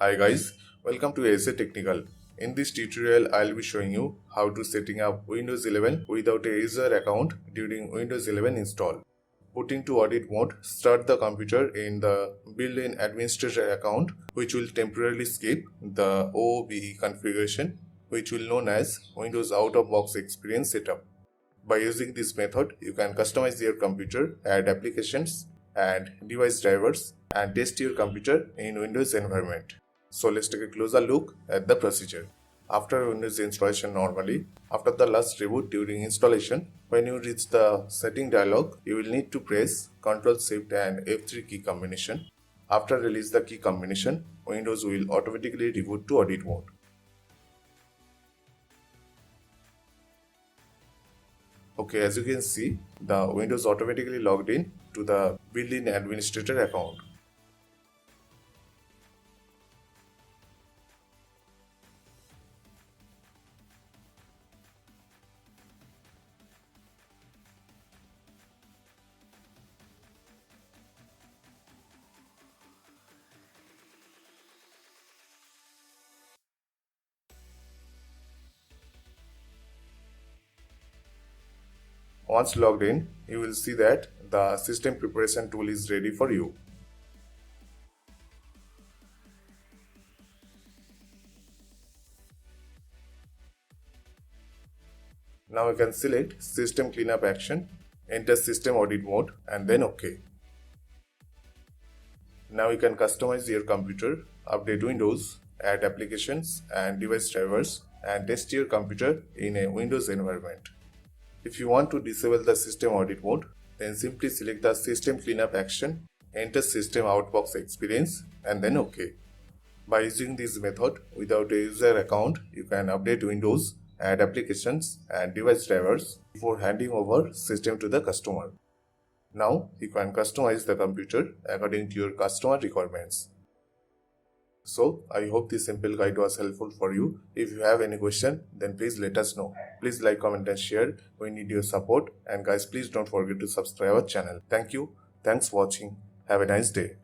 Hi guys, welcome to SA Technical. In this tutorial, I'll be showing you how to setting up Windows 11 without a user account during Windows 11 install. Putting to audit mode, start the computer in the built-in administrator account, which will temporarily skip the OOBE configuration, which will known as Windows out-of-box experience setup. By using this method, you can customize your computer, add applications and device drivers, and test your computer in Windows environment. So let's take a closer look at the procedure. After Windows installation normally, after the last reboot during installation, when you reach the setting dialog, you will need to press Ctrl Shift and F3 key combination. After release the key combination, Windows will automatically reboot to audit mode. Okay, as you can see, the Windows automatically logged in to the built-in administrator account. Once logged in, you will see that the system preparation tool is ready for you. Now you can select System Cleanup Action, enter System Audit Mode and then OK. Now you can customize your computer, update Windows, add applications and device drivers and test your computer in a Windows environment. If you want to disable the System Audit Mode, then simply select the System Cleanup Action, enter System Outbox Experience and then OK. By using this method without a user account, you can update Windows, add applications and device drivers before handing over system to the customer. Now you can customize the computer according to your customer requirements. So I hope this simple guide was helpful for you. If you have any question, then please let us know. Please like, comment and share. We need your support. And guys, please don't forget to subscribe our channel. Thank you. Thanks for watching. Have a nice day.